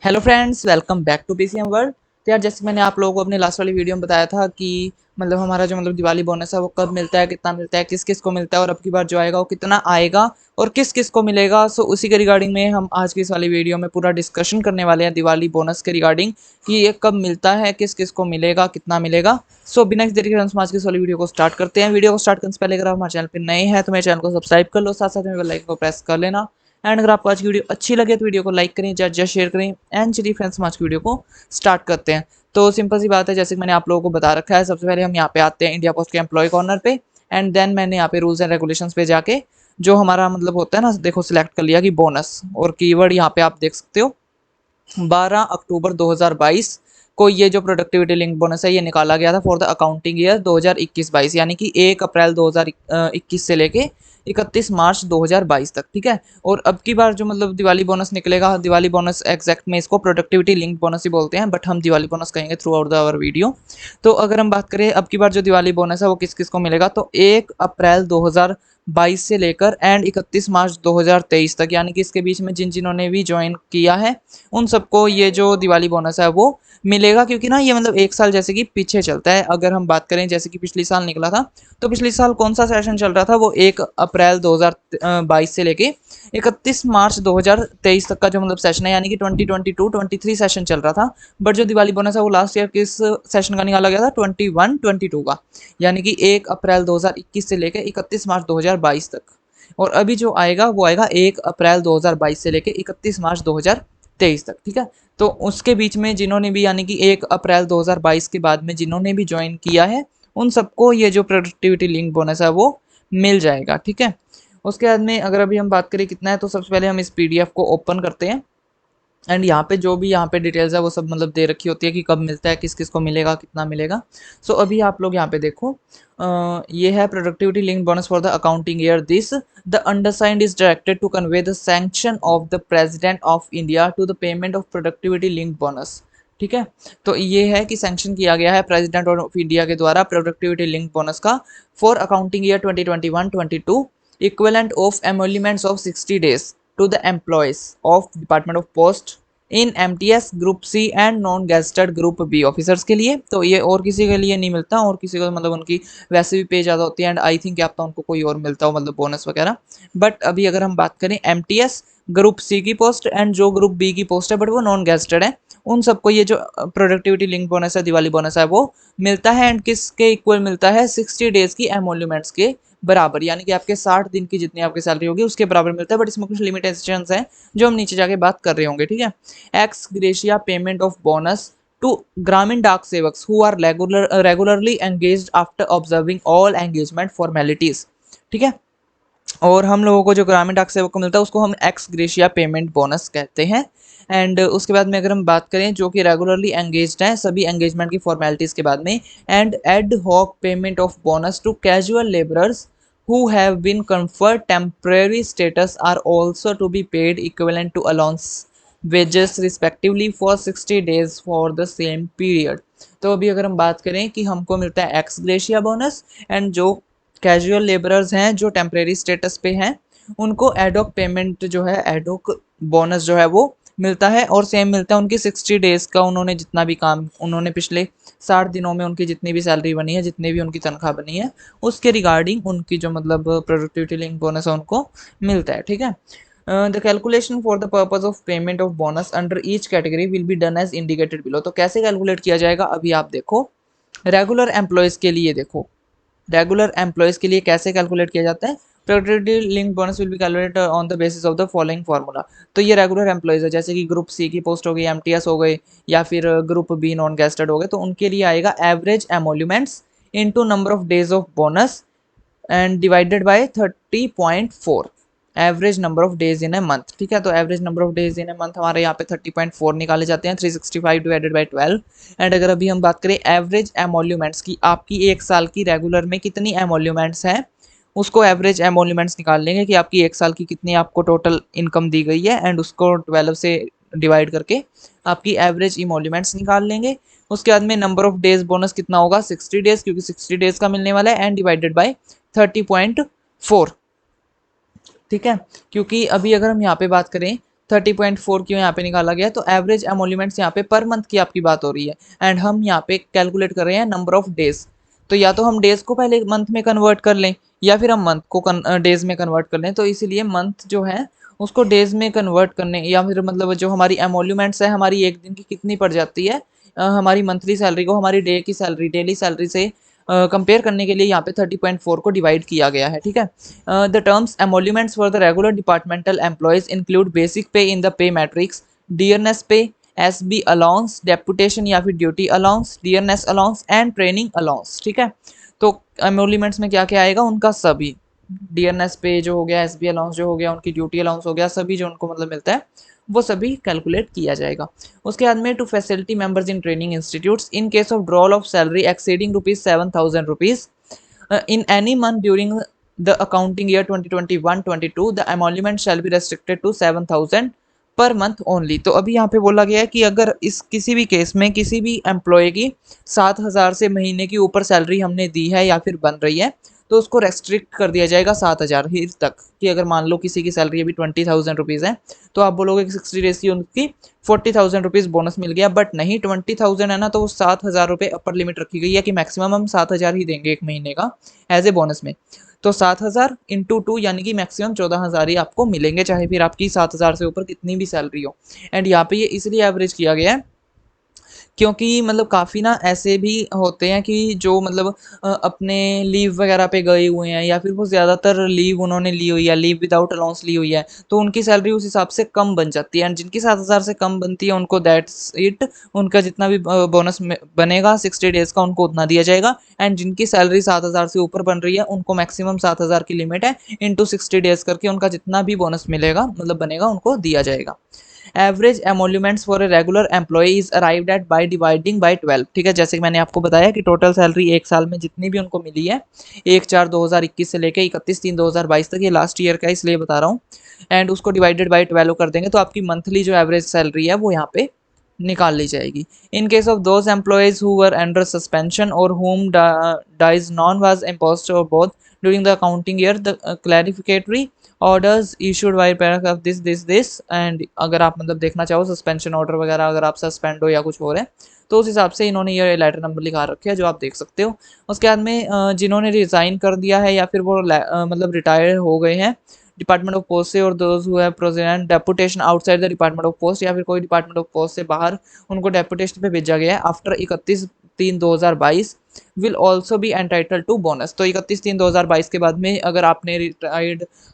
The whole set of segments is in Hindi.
Hello friends, welcome back to PCM world. तो यार, जैसे मैंने आप लोगों को अपनी लास्ट वाली वीडियो में बताया था कि हमारा जो दिवाली बोनस है वो कब मिलता है, कितना मिलता है, किस किस को मिलता है और अब की बार जो आएगा वो कितना आएगा और किस किस को मिलेगा। सो उसी के रिगार्डिंग में हम आज की इस वाली वीडियो में पूरा डिस्कशन करने वाले हैं दिवाली बोनस के रिगार्डिंग कि ये कब मिलता है, किस किस को मिलेगा, कितना मिलेगा। सो बिना किसी देरी के हम आज की इस वाली वीडियो को स्टार्ट करते हैं। वीडियो को स्टार्ट करने से पहले अगर आप हमारे चैनल पर नए हैं तो मेरे चैनल को सब्सक्राइब कर लो, साथ साथ में बेल आइकन को प्रेस कर लेना। एंड अगर आपको आज की वीडियो अच्छी लगे तो वीडियो को लाइक करें, जस्ट शेयर करें। एंड चलिए फ्रेंड्स, हम आज की वीडियो को स्टार्ट करते हैं। तो सिंपल सी बात है, जैसे कि मैंने आप लोगों को बता रखा है, सबसे पहले हम यहाँ पे आते हैं इंडिया पोस्ट के एम्प्लॉय कॉर्नर पे। एंड देन मैंने यहाँ पे रूल्स एंड रेगुलेशंस पे जाके जो हमारा होता है ना, देखो सिलेक्ट कर लिया कि बोनस, और कीवर्ड यहाँ पे आप देख सकते हो 12 अक्टूबर 2022 को ये जो प्रोडक्टिविटी लिंक बोनस है ये निकाला गया था फॉर द अकाउंटिंग ईयर 2021-22, यानी कि 1 अप्रैल 2021 से लेके 31 मार्च 2022 तक। ठीक है। और अब की बार जो दिवाली बोनस निकलेगा, दिवाली बोनस एग्जैक्ट में इसको प्रोडक्टिविटी लिंक बोनस ही बोलते हैं, बट हम दिवाली बोनस कहेंगे throughout the our video. तो अगर हम बात करें अब की बार जो दिवाली बोनस है वो किस किस को मिलेगा, तो 1 अप्रैल 2022 से लेकर एंड 31 मार्च 2023 तक, यानी कि इसके बीच में जिन जिन्होंने भी ज्वाइन किया है उन सबको ये जो दिवाली बोनस है वो मिलेगा। क्योंकि ना ये एक साल जैसे कि पीछे चलता है। अगर हम बात करें जैसे कि पिछले साल निकला था, तो पिछले साल कौन सा सेशन चल रहा था, वो 1 अप्रैल 2022 से लेके 31 मार्च 2023 तक का जो सेशन है, यानी कि 2022-23 सेशन चल रहा था। बट जो दिवाली बोनस है वो लास्ट ईयर किस सेशन का निकाला गया था, 21-22 का, यानी कि 1 अप्रैल 2021 से लेके 31 मार्च 2022 तक। और अभी जो आएगा वो आएगा 1 अप्रैल 2022 से लेके 31 मार्च 2023 तक। ठीक है। तो उसके बीच में जिन्होंने भी, यानी कि 1 अप्रैल 2022 के बाद में जिन्होंने भी ज्वाइन किया है उन सबको ये जो प्रोडक्टिविटी लिंक बोनस है वो मिल जाएगा। ठीक है। उसके बाद में अगर अभी हम बात करें कितना है, तो सबसे पहले हम इस पीडीएफ को ओपन करते हैं। एंड यहाँ पे जो भी यहाँ पे डिटेल्स है वो सब दे रखी होती है कि कब मिलता है, किस किस को मिलेगा, कितना मिलेगा। सो अभी आप लोग यहाँ पे देखो, ये है productivity link bonus for the accounting year this the undersigned is directed to convey the sanction of the president of India to the payment of productivity link bonus. ठीक है। तो ये है कि सैंक्शन किया गया है प्रेसिडेंट ऑफ इंडिया के द्वारा प्रोडक्टिविटी लिंक बोनस का for accounting year 2021-22 equivalent of emoluments of 60 days to the employees of Department of Post in MTS group C and non gazetted group B officers के लिए। तो ये और किसी के लिए नहीं मिलता, और किसी को उनकी वैसे भी पे ज़्यादा होती है, एंड आई थिंक क्या पता उनको कोई और मिलता हो बोनस वगैरह। बट अभी अगर हम बात करें MTS ग्रुप सी की पोस्ट एंड जो ग्रुप बी की पोस्ट है बट वो नॉन गेस्टेड है, उन सबको ये जो प्रोडक्टिविटी लिंक बोनस है, दिवाली बोनस है, वो मिलता है। एंड किसके इक्वल मिलता है, 60 डेज की एमोल्यूमेंट्स के बराबर, यानी कि आपके 60 दिन की जितनी आपकी सैलरी होगी उसके बराबर मिलता है। बट इसमें कुछ लिमिटेशंस हैं जो हम नीचे जाके बात कर रहे होंगे। ठीक है। Ex gratia payment of bonus to Gramin Dak Sevaks who are regularly engaged after observing all engagement formalities. ठीक है। और हम लोगों को जो ग्रामीण डाक सेवक को मिलता है उसको हम एक्स ग्रेशिया पेमेंट बोनस कहते हैं। एंड उसके बाद में अगर हम बात करें जो कि रेगुलरली एंगेज्ड हैं सभी एंगेजमेंट की फॉर्मेलिटीज़ के बाद में, and ad hoc payment of bonus to casual labourers who have been conferred temporary status are also to be paid equivalent to allowance wages respectively for 60 days for the same period। तो अभी अगर हम बात करें कि हमको मिलता है एक्स ग्रेशिया बोनस, एंड जो कैजुअल लेबरर्स हैं जो टेम्परेरी स्टेटस पे हैं उनको एडोक पेमेंट जो है, एडोक बोनस जो है वो मिलता है, और सेम मिलता है उनकी 60 डेज़ का। उन्होंने जितना भी काम, उन्होंने पिछले 60 दिनों में उनकी जितनी भी सैलरी बनी है, जितनी भी उनकी तनख्वाह बनी है, उसके रिगार्डिंग उनकी जो प्रोडक्टिविटी लिंक बोनस है उनको मिलता है। ठीक है। The calculation for the purpose of payment of bonus under each category will be done as indicated below. तो कैसे कैलकुलेट किया जाएगा, अभी आप देखो। रेगुलर एम्प्लॉयज़ के लिए देखो, रेगुलर एम्प्लॉयज़ के लिए कैसे कैलकुलेट किया जाता है, productivity link bonus will be calculated on the basis of the following formula. तो ये रेगुलर एम्प्लॉयज़ है, जैसे कि ग्रुप सी की पोस्ट हो गई, MTS हो गए, या फिर ग्रुप बी नॉन गेस्टेड हो गए, तो उनके लिए आएगा average emoluments into number of days of bonus and divided by 30.4, average number of days in a month. ठीक है। तो average number of days in a month हमारे यहाँ पे 30.4 निकाले जाते हैं, 365 डिवाइडेड बाय 12। एंड अगर अभी हम बात करें एवरेज एमोल्यूमेंट्स की, आपकी एक साल की रेगुलर में कितनी एमोल्यूमेंट्स हैं, उसको एवरेज एमोल्यूमेंट्स निकाल लेंगे कि आपकी एक साल की कितनी आपको टोटल इनकम दी गई है, एंड उसको 12 से डिवाइड करके आपकी एवरेज इमोल्यूमेंट्स निकाल लेंगे। उसके बाद में नंबर ऑफ डेज बोनस कितना होगा, 60 डेज, क्योंकि 60 डेज का मिलने वाला है, एंड डिवाइडेड बाय 30.4। ठीक है। क्योंकि अभी अगर हम यहाँ पे बात करें 30.4 क्यों यहाँ पे निकाला गया है, तो एवरेज एमोल्यूमेंट्स यहाँ पे पर मंथ की आपकी बात हो रही है एंड हम यहाँ पे कैलकुलेट कर रहे हैं नंबर ऑफ डेज। तो या तो हम डेज को पहले मंथ में कन्वर्ट कर लें या फिर हम मंथ को डेज में कन्वर्ट कर लें। तो इसीलिए मंथ जो है उसको डेज में कन्वर्ट करने या फिर मतलब जो हमारी एमोल्यूमेंट्स है हमारी एक दिन की कितनी पड़ जाती है हमारी मंथली सैलरी को हमारी डे की सैलरी डेली सैलरी से कंपेयर करने के लिए यहाँ पे 30.4 को डिवाइड किया गया है। ठीक है, the terms emoluments for the regular departmental employees include basic pay in the pay matrix, dearness pay, S B allowance, deputation या फिर duty allowance, dearness allowance and training allowance. ठीक है, तो एमोल्यूमेंट्स में क्या क्या आएगा उनका सभी, डियरनेस पे जो हो गया, एसबी अलाउंस जो हो गया, उनकी ड्यूटी अलाउंस हो गया, सभी जो उनको मतलब मिलता है वो सभी कैलकुलेट किया जाएगा। उसके बाद में to facility members in training institutes in case of drawal of salary exceeding ₹7,000 in any month during the accounting year 2021-22 the emolument shall be restricted to 7,000 per month only. तो अभी यहाँ पे बोला गया है कि अगर इस किसी भी केस में किसी भी एम्प्लॉय की 7,000 से महीने की ऊपर सैलरी हमने दी है या फिर बन रही है तो उसको रेस्ट्रिक्ट कर दिया जाएगा 7,000 ही तक। कि अगर मान लो किसी की सैलरी अभी ₹20,000 है तो आप बोलोगे कि 60 डेज की उनकी ₹40,000 बोनस मिल गया, बट नहीं, 20,000 है ना तो वो ₹7,000 अपर लिमिट रखी गई है कि मैक्सिमम हम 7,000 ही देंगे एक महीने का एज ए बोनस में। तो 7,000 इंटू 2 यानी कि मैक्सिमम 14,000 ही आपको मिलेंगे, चाहे फिर आपकी 7,000 से ऊपर कितनी भी सैलरी हो। एंड यहाँ पे ये इसलिए एवरेज किया गया है क्योंकि मतलब काफ़ी ना ऐसे भी होते हैं कि जो मतलब अपने लीव वगैरह पे गए हुए हैं या फिर वो ज़्यादातर लीव उन्होंने ली हुई है, लीव विदाउट अलाउंस ली हुई है, तो उनकी सैलरी उस हिसाब से कम बन जाती है एंड जिनकी 7,000 से कम बनती है उनको दैट्स इट, उनका जितना भी बोनस बनेगा 60 डेज़ का उनको उतना दिया जाएगा। एंड जिनकी सैलरी 7,000 से ऊपर बन रही है उनको मैक्सिमम 7,000 की लिमिट है, इंटू 60 डेज़ करके उनका जितना भी बोनस मिलेगा मतलब बनेगा उनको दिया जाएगा। Average emoluments for a regular employee is arrived at by dividing by 12। ठीक है, जैसे कि मैंने आपको बताया कि टोटल सैलरी एक साल में जितनी भी उनको मिली है 1/4/2021 से लेकर 31/3/2022 तक, ये लास्ट ईयर का इसलिए बता रहा हूँ, एंड उसको डिवाइडेड बाय 12 कर देंगे तो आपकी मंथली जो एवरेज सैलरी है वो यहाँ पे निकाल ली जाएगी। In case of those employees who were under suspension और whom dies non was imposed और both during the accounting year the clarificatory orders issued by paragraph this and अगर आप मतलब देखना चाहो सस्पेंशन ऑर्डर वगैरह अगर आप सस्पेंड हो या कुछ हो रहे हैं तो उस हिसाब से इन्होंने ये लेटर नंबर लिखा रखे हैं जो आप देख सकते हो। उसके बाद में जिन्होंने रिज़ाइन कर दिया है या फिर वो मतलब रिटायर हो गए हैं डिपार्टमेंट ऑफ पोस्ट से और those who have present deputation outside the department of post या फिर कोई डिपार्टमेंट ऑफ पोस्ट से बाहर उनको डेपुटेशन पे भेजा गया है after 31/3/2022 will also be entitle to bonus. तो 31/3/2022 के बाद में अगर आपने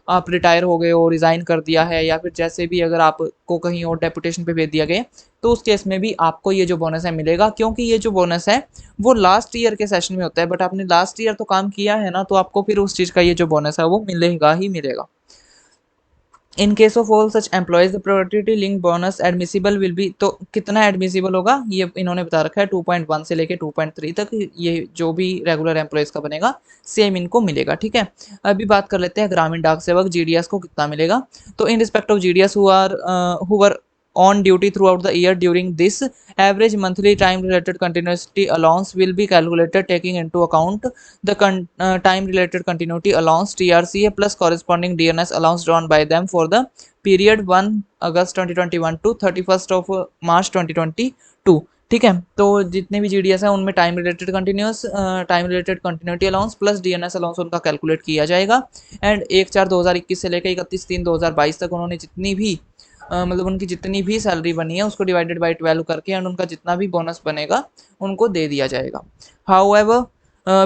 आप रिटायर हो गए हो, रिज़ाइन कर दिया है या फिर जैसे भी अगर आपको कहीं और डेपुटेशन पे भेज दिया गया तो उस केस में भी आपको ये जो बोनस है मिलेगा, क्योंकि ये जो बोनस है वो लास्ट ईयर के सेशन में होता है, बट आपने लास्ट ईयर तो काम किया है ना तो आपको फिर उस चीज़ का ये जो बोनस है वो मिलेगा ही मिलेगा। इन case of all such employees the productivity link bonus admissible will be, तो कितना एडमिसिबल होगा ये इन्होंने बता रखा है 2.1 से लेके 2.3 तक, ये जो भी रेगुलर एम्प्लॉयज का बनेगा सेम इनको मिलेगा। ठीक है, अभी बात कर लेते हैं ग्रामीण डाक सेवक जीडीएस को कितना मिलेगा। तो in respect of GDS who were on duty throughout the year during this average monthly time related continuity allowance will be calculated taking into account the time related continuity allowance TRCA plus corresponding DNS allowance drawn by them for the period 1 August 2021 to 31st of March 2022। ठीक है, तो जितने भी जीडीएस है उनमें time related continuity allowance plus DNS allowance उनका कैलकुलेट किया जाएगा। एंड 1/4/2021 से लेकर 31/3/2022 तक उन्होंने जितनी भी मतलब उनकी जितनी भी सैलरी बनी है उसको डिवाइडेड बाय 12 करके एंड उनका जितना भी बोनस बनेगा उनको दे दिया जाएगा। However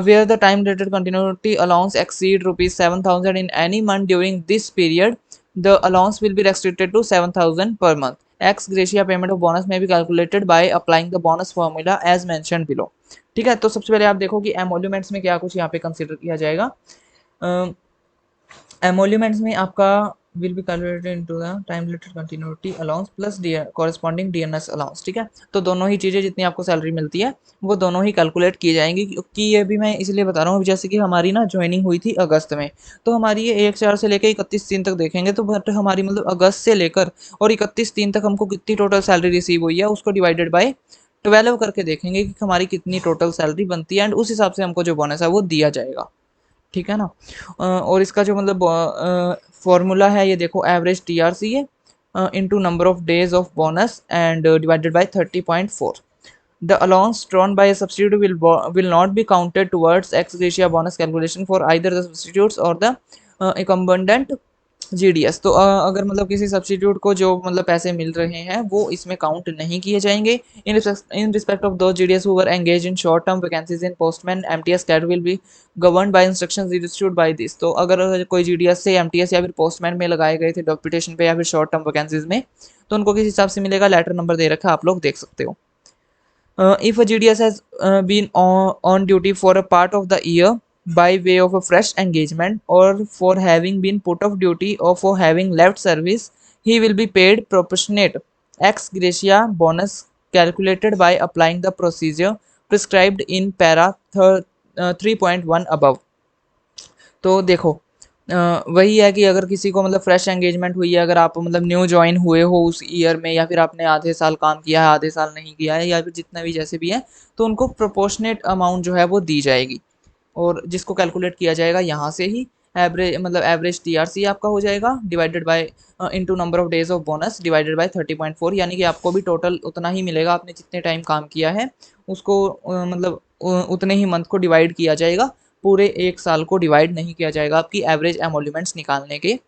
where the time related continuity allowance exceed ₹7,000 in any month during this period the allowance will be restricted to 7,000 per month। ex gratia payment of bonus may be calculated by applying the bonus formula as mentioned below। ठीक है, तो सबसे पहले आप देखो कि एमोल्यूमेंट्स में क्या कुछ यहाँ पे कंसिडर किया जाएगा। एमोल्यूमेंट्स में आपका will be calculated into the time related continuity allowance plus corresponding DNS allowance। ठीक है, तो दोनों ही चीज़ें जितनी आपको सैलरी मिलती है वो दोनों ही कैलकुलेट की जाएंगी, क्योंकि ये भी मैं इसलिए बता रहा हूँ जैसे कि हमारी ना ज्वाइनिंग हुई थी अगस्त में, तो हमारी ये 1/4 से लेकर 31/3 तक देखेंगे तो बट हमारी मतलब अगस्त से लेकर और 31/3 तक हमको कितनी टोटल सैलरी रिसीव हुई है उसको डिवाइडेड बाय 12 करके देखेंगे कि हमारी कितनी टोटल सैलरी बनती है एंड उस हिसाब से हमको जो बोनस है वो दिया जाएगा। ठीक है ना, और इसका जो मतलब फॉर्मूला है ये देखो एवरेज टीआरसी है into number of days of bonus and divided by 30.4. The allowance drawn by a substitute will not be counted towards ex gratia bonus calculation for either the substitutes or the incumbent GDS। तो अगर मतलब किसी सब्सटीट्यूट को जो मतलब पैसे मिल रहे हैं वो इसमें काउंट नहीं किए जाएंगे। इन रिस्पेक्ट ऑफ दो GDS who were engaged in short term vacancies in postman MTS cadre will be governed by instructions issued by this। तो अगर कोई GDS से MTS या फिर पोस्टमैन में लगाए गए थे डेप्यूटेशन पे या फिर शॉर्ट टर्म वैकेंसीज में, तो उनको किस हिसाब से मिलेगा, लेटर नंबर दे रखा है, आप लोग देख सकते हो। If a GDS has been on duty for a part of the year by way of a fresh engagement or for having been put off duty or for having left service, he will be paid proportionate ex gratia bonus calculated by applying the procedure prescribed in para 3.1 above। तो देखो वही है कि अगर किसी को मतलब फ्रेश एंगेजमेंट हुई है, अगर आप मतलब न्यू ज्वाइन हुए हो उस ईयर में, या फिर आपने आधे साल काम किया है, आधे साल नहीं किया है, या फिर जितना भी जैसे भी है, तो उनको प्रोपोर्शनेट अमाउंट जो है वो दी जाएगी, और जिसको कैलकुलेट किया जाएगा यहाँ से ही एवरेज मतलब एवरेज TRC आपका हो जाएगा divided by into number of days of bonus divided by 30.4। यानी कि आपको भी टोटल उतना ही मिलेगा, आपने जितने टाइम काम किया है उसको मतलब उतने ही मंथ को डिवाइड किया जाएगा, पूरे एक साल को डिवाइड नहीं किया जाएगा आपकी एवरेज एमोल्यूमेंट्स निकालने के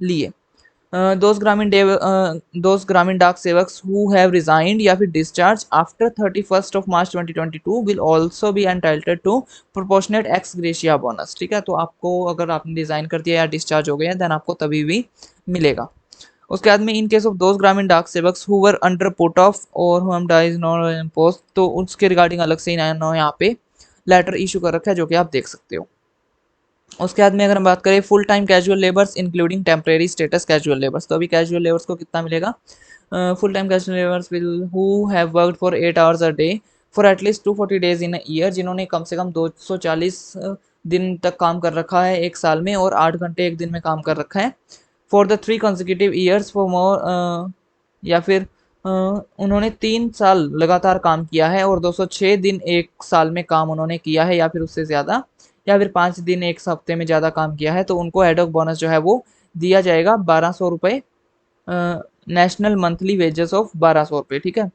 लिए। दोज ग्रामीण Dak Sevaks who have resigned या फिर discharge after 31 of March 2022 will also be entitled to proportionate ex gratia bonus. ठीक है, तो आपको अगर आपने रिजाइन कर दिया या डिस्चार्ज हो गया देन आपको तभी भी मिलेगा। उसके बाद में इन केस ऑफ दोज ग्रामीण Dak Sevaks who were under put off और हुम डाइज नॉट इन पोस्ट, तो उसके रिगार्डिंग अलग से यहाँ पे लेटर इशू कर रखा है जो कि आप देख सकते हो। उसके बाद में अगर हम बात करें full time casual labours including temporary status casual labours, तो अभी कैजुअल लेबर्स को कितना मिलेगा, full time casual labours will who have worked for 8 hours a day for at least 240 days in a year, जिन्होंने कम से कम 240 दिन तक काम कर रखा है एक साल में और 8 घंटे एक दिन में काम कर रखा है, for the 3 consecutive years for more, या फिर उन्होंने 3 साल लगातार काम किया है और 206 दिन एक साल में काम उन्होंने किया है या फिर उससे ज़्यादा, या फिर 5 दिन एक हफ्ते में ज़्यादा काम किया है, तो उनको एडॉक बोनस जो है वो दिया जाएगा 1200 रुपये, नेशनल मंथली वेजेस ऑफ 1200 रुपये। ठीक है,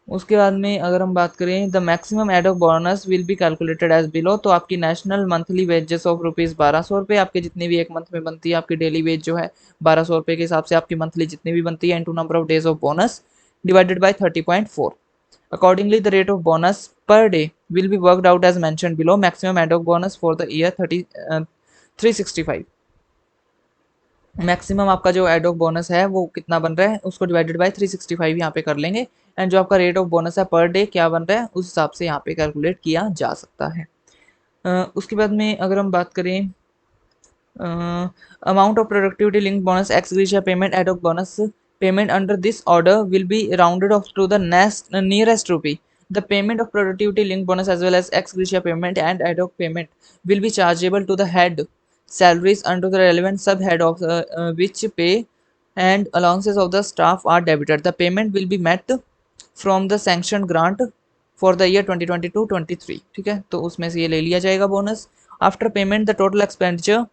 उसके बाद में अगर हम बात करें the maximum ad hoc bonus will be calculated as below, तो आपकी national monthly wages of rupees 1200 रुपये, आपके जितनी भी एक मंथ में बनती है आपकी डेली वेज जो है 1200 रुपये के हिसाब से आपकी मंथली जितनी भी बनती है into number of days of bonus divided by 30.4। Accordingly, the rate of bonus per day will be worked out as mentioned below. Maximum ad hoc bonus for the year 365। Maximum आपका जो एड ऑफ बोनस है वो कितना बन रहा है उसको डिवाइडेड बाय 365 यहाँ पे कर लेंगे, एंड जो आपका रेट ऑफ बोनस है पर डे क्या बन रहा है उस हिसाब से यहाँ पे कैलकुलेट किया जा सकता है। उसके बाद में अगर हम बात करें amount of productivity linked bonus ex gratia payment ad hoc bonus payment under this order will be rounded off to the nearest rupee. The payment of productivity linked bonus as well as ex gratia payment and ad hoc payment will be chargeable to the head salaries under the relevant subhead of which pay and allowances of the staff are debited. The payment will be met from the sanctioned grant for the year 2022-23। ठीक है, तो उसमें से ये ले लिया जाएगा bonus. After payment the total expenditure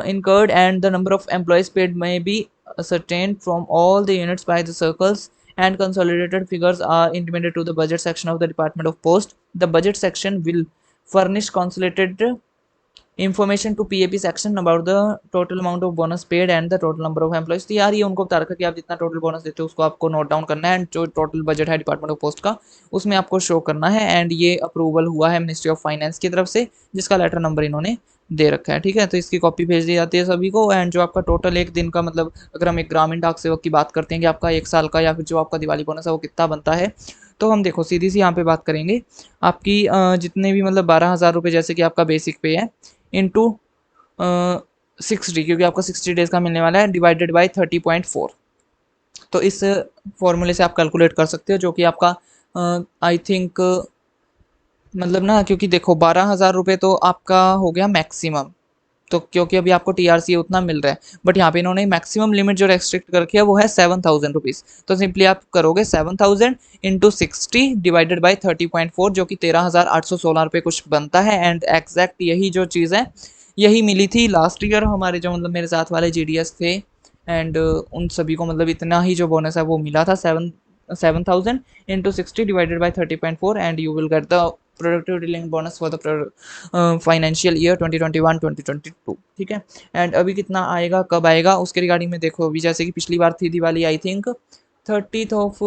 incurred and the number of employees paid may be ascertained from all the units by the circles, and consolidated figures are intimated to the budget section of the Department of Post. The budget section will furnish consolidated information to PAP section about the total amount of bonus paid and the total number of employees। तो यार ये उनको बता रखा कि आप जितना टोटल बोनस देते हो उसको आपको नोट डाउन करना है, एंड जो टोटल बजट है डिपार्टमेंट ऑफ पोस्ट का उसमें आपको शो करना है, एंड ये अप्रूवल हुआ है मिनिस्ट्री ऑफ फाइनेंस की तरफ से जिसका लेटर नंबर इन्होंने दे रखा है। ठीक है, तो इसकी कॉपी भेज दी जाती है सभी को, एंड जो आपका टोटल एक दिन का मतलब अगर हम एक ग्रामीण डाक सेवक की बात करते हैं कि आपका एक साल का या फिर जो आपका दिवाली बोनस है वो कितना बनता है, तो हम देखो सीधी सी यहाँ पे बात करेंगे आपकी जितने भी मतलब 12,000 रुपये जैसे कि आपका बेसिक पे है इंटू 60, क्योंकि आपका 60 डेज का मिलने वाला है, डिवाइडेड बाई 30.4। तो इस फॉर्मूले से आप कैलकुलेट कर सकते हो, जो कि आपका आई थिंक मतलब ना, क्योंकि देखो 12,000 रुपये तो आपका हो गया मैक्सिमम, तो क्योंकि अभी आपको TRC उतना मिल रहा है, बट यहाँ पे इन्होंने मैक्सिमम लिमिट जो रेस्ट्रिक्ट कर रखी है वो है 7,000 रुपीज़। तो सिंपली आप करोगे 7,000 इंटू 60 डिवाइडेड बाई 30.4, जो कि 13,816 रुपये कुछ बनता है, एंड एग्जैक्ट यही जो चीज़ है यही मिली थी लास्ट ईयर हमारे जो मतलब मेरे साथ वाले GDS थे एंड उन सभी को मतलब इतना ही जो बोनस है वो मिला था 7,000 into 60 divided by 30.4 and you will get the productivity link bonus for the financial year 2021-2022। ठीक है। एंड अभी कितना आएगा, कब आएगा, उसके रिगार्डिंग में देखो। अभी जैसे कि पिछली बार थी Diwali I think 30th of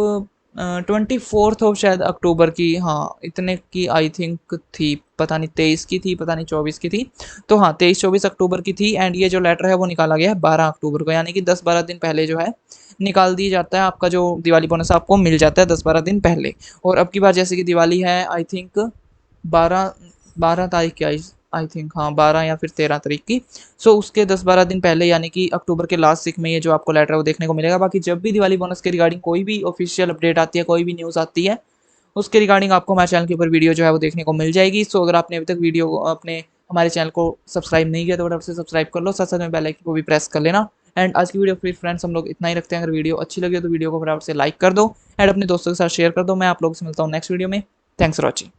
24th of शायद अक्टूबर की, हाँ इतने की आई थिंक थी, पता नहीं 23 की थी, पता नहीं 24 की थी। तो हाँ 23-24 अक्टूबर की थी। एंड ये जो लेटर है वो निकाला गया है 12 अक्टूबर को, यानी कि 10-12 दिन पहले जो है निकाल दिया जाता है। आपका जो दिवाली बोनस आपको मिल जाता है 10-12 दिन पहले। और अब की बार जैसे कि दिवाली है आई थिंक 12 12 तारीख की, आई थिंक हाँ 12 या फिर 13 तारीख की। सो उसके 10-12 दिन पहले यानी कि अक्टूबर के लास्ट वीक में ये जो आपको लेटर है वो देखने को मिलेगा। बाकी जब भी दिवाली बोनस के रिगार्डिंग कोई भी ऑफिशियल अपडेट आती है, कोई भी न्यूज़ आती है, उसके रिगार्डिंग आपको हमारे चैनल के ऊपर वीडियो जो है वो देखने को मिल जाएगी। सो अगर आपने अभी तक वीडियो अपने हमारे चैनल को सब्सक्राइब नहीं किया तो फटाफट से सब्सक्राइब कर लो, साथ साथ में बेल आइकन को भी प्रेस कर लेना। एंड आज की वीडियो फिर फ्रेंड्स हम लोग इतना ही रखते हैं। अगर वीडियो अच्छी लगी हो तो वीडियो को फटाफट से लाइक कर दो एंड अपने दोस्तों के साथ शेयर कर दो। मैं आप लोगों से मिलता हूँ नेक्स्ट वीडियो में। Thanks for watching.